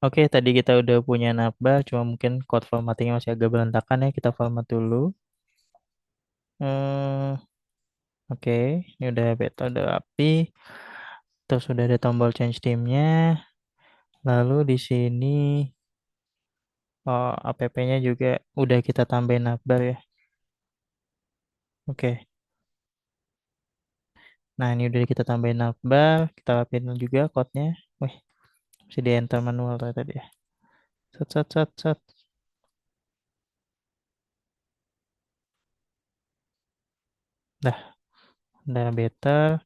Oke, tadi kita udah punya navbar, cuma mungkin code formattingnya masih agak berantakan ya. Kita format dulu. Hmm, oke, ini udah beta, udah rapi. Terus sudah ada tombol change theme-nya. Lalu di sini app-nya juga udah kita tambahin navbar ya. Oke, nah ini udah kita tambahin navbar. Kita rapiin juga code-nya. Wih, masih di enter manual tadi ya. Set, set, set, set. Dah, udah better.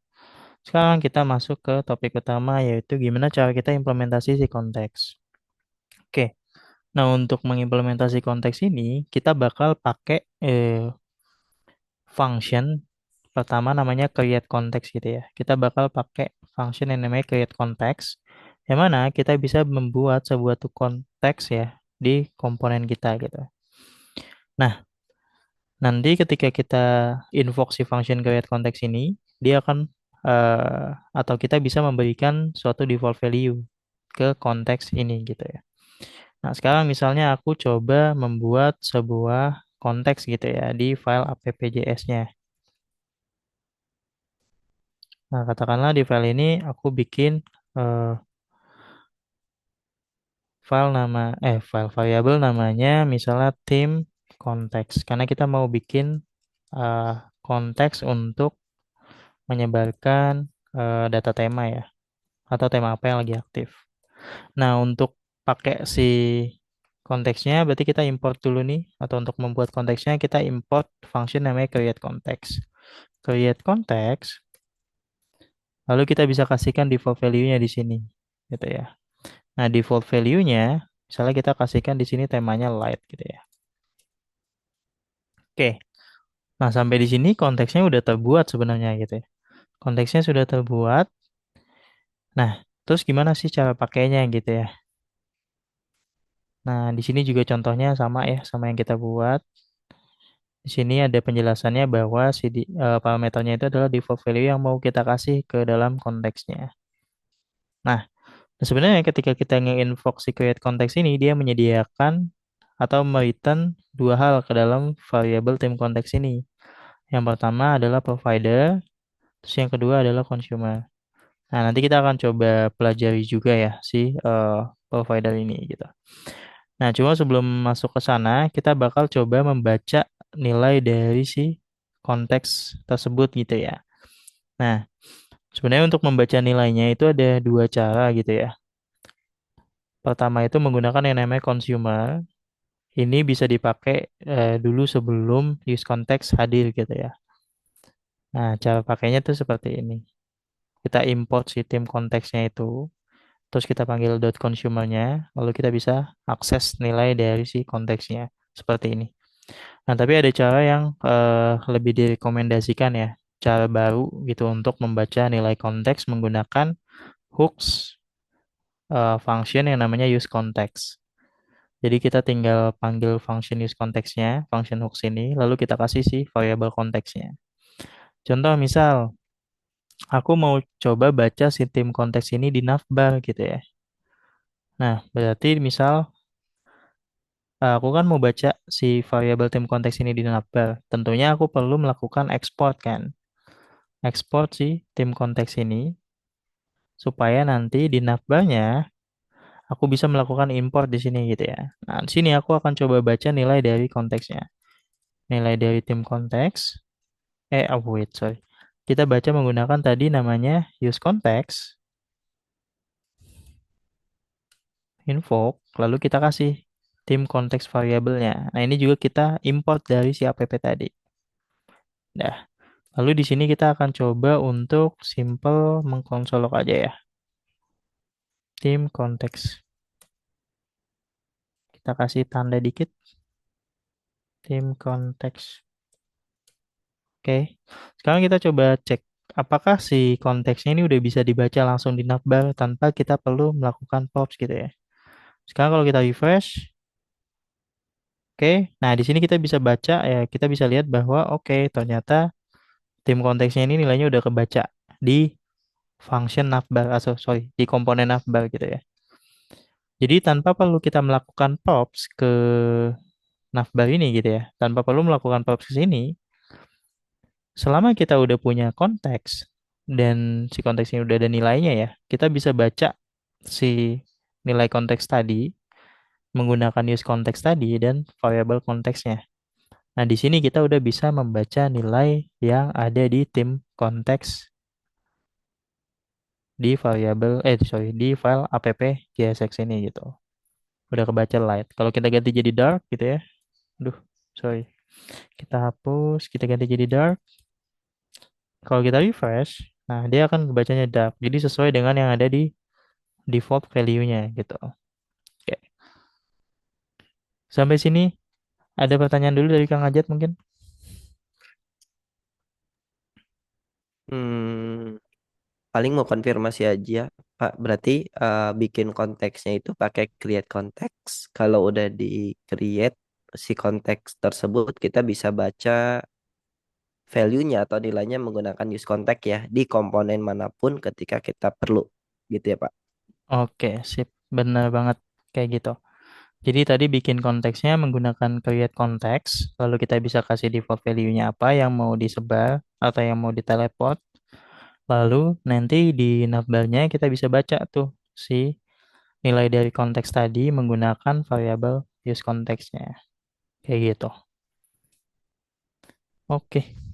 Sekarang kita masuk ke topik utama yaitu gimana cara kita implementasi si konteks. Oke, nah untuk mengimplementasi konteks ini kita bakal pakai function pertama namanya create context gitu ya. Kita bakal pakai function yang namanya create context yang mana kita bisa membuat sebuah tuh konteks ya di komponen kita gitu. Nah, nanti ketika kita invoke si function create context ini, dia akan atau kita bisa memberikan suatu default value ke konteks ini gitu ya. Nah, sekarang misalnya aku coba membuat sebuah konteks gitu ya di file app.js-nya. Nah, katakanlah di file ini aku bikin eh, file variabel namanya misalnya theme konteks karena kita mau bikin eh, konteks untuk menyebarkan data tema ya atau tema apa yang lagi aktif. Nah, untuk pakai si konteksnya berarti kita import dulu nih atau untuk membuat konteksnya kita import function namanya create context. Create context lalu kita bisa kasihkan default value-nya di sini gitu ya. Nah, default value-nya misalnya kita kasihkan di sini temanya light gitu ya. Oke. Nah, sampai di sini konteksnya udah terbuat sebenarnya gitu ya. Konteksnya sudah terbuat. Nah, terus gimana sih cara pakainya gitu ya? Nah, di sini juga contohnya sama ya, sama yang kita buat. Di sini ada penjelasannya bahwa parameternya itu adalah default value yang mau kita kasih ke dalam konteksnya. Nah, sebenarnya ketika kita nge-invoke si create context ini, dia menyediakan atau return dua hal ke dalam variable tim konteks ini. Yang pertama adalah provider, terus yang kedua adalah consumer. Nah, nanti kita akan coba pelajari juga ya si provider ini gitu. Nah, cuma sebelum masuk ke sana, kita bakal coba membaca nilai dari si konteks tersebut gitu ya. Nah, sebenarnya untuk membaca nilainya itu ada dua cara gitu ya. Pertama itu menggunakan yang namanya consumer. Ini bisa dipakai dulu sebelum use context hadir gitu ya. Nah, cara pakainya tuh seperti ini. Kita import si tim konteksnya itu, terus kita panggil dot consumernya, lalu kita bisa akses nilai dari si konteksnya seperti ini. Nah, tapi ada cara yang lebih direkomendasikan ya, cara baru gitu untuk membaca nilai konteks menggunakan hooks function yang namanya use context. Jadi kita tinggal panggil function use context-nya, function hooks ini, lalu kita kasih sih variable konteksnya. Contoh misal, aku mau coba baca si tim konteks ini di navbar gitu ya. Nah, berarti misal aku kan mau baca si variable tim konteks ini di navbar. Tentunya aku perlu melakukan export kan. Export si tim konteks ini supaya nanti di navbarnya aku bisa melakukan import di sini gitu ya. Nah, di sini aku akan coba baca nilai dari konteksnya. Nilai dari tim konteks. Wait, sorry. Kita baca menggunakan tadi namanya use context, invoke, lalu kita kasih tim konteks variabelnya. Nah, ini juga kita import dari si app tadi. Nah, lalu di sini kita akan coba untuk simple mengkonsolok aja ya. Tim konteks. Kita kasih tanda dikit. Tim konteks. Oke. Sekarang kita coba cek apakah si konteksnya ini udah bisa dibaca langsung di navbar tanpa kita perlu melakukan props gitu ya. Sekarang kalau kita refresh, oke, nah di sini kita bisa baca ya, kita bisa lihat bahwa oke, ternyata tim konteksnya ini nilainya udah kebaca di function navbar, sorry, di komponen navbar gitu ya. Jadi tanpa perlu kita melakukan props ke navbar ini gitu ya. Tanpa perlu melakukan props ke sini, selama kita udah punya konteks dan si konteks ini udah ada nilainya ya, kita bisa baca si nilai konteks tadi menggunakan use konteks tadi dan variabel konteksnya. Nah, di sini kita udah bisa membaca nilai yang ada di tim konteks di variabel sorry di file app JSX ini gitu. Udah kebaca light. Kalau kita ganti jadi dark gitu ya. Aduh, sorry. Kita hapus, kita ganti jadi dark. Kalau kita refresh, nah dia akan kebacanya dark. Jadi sesuai dengan yang ada di default value-nya gitu. Oke. Sampai sini ada pertanyaan dulu dari Kang Ajat mungkin? Hmm, paling mau konfirmasi aja, Pak. Berarti bikin konteksnya itu pakai create konteks. Kalau udah di create si konteks tersebut, kita bisa baca value-nya atau nilainya menggunakan use context ya di komponen manapun ketika kita perlu. Gitu ya, Pak. Oke, sip. Benar banget kayak gitu. Jadi tadi bikin konteksnya menggunakan create context, lalu kita bisa kasih default value-nya apa yang mau disebar atau yang mau diteleport. Lalu nanti di navbarnya kita bisa baca tuh si nilai dari konteks tadi menggunakan variabel use konteksnya. Kayak gitu. Oke.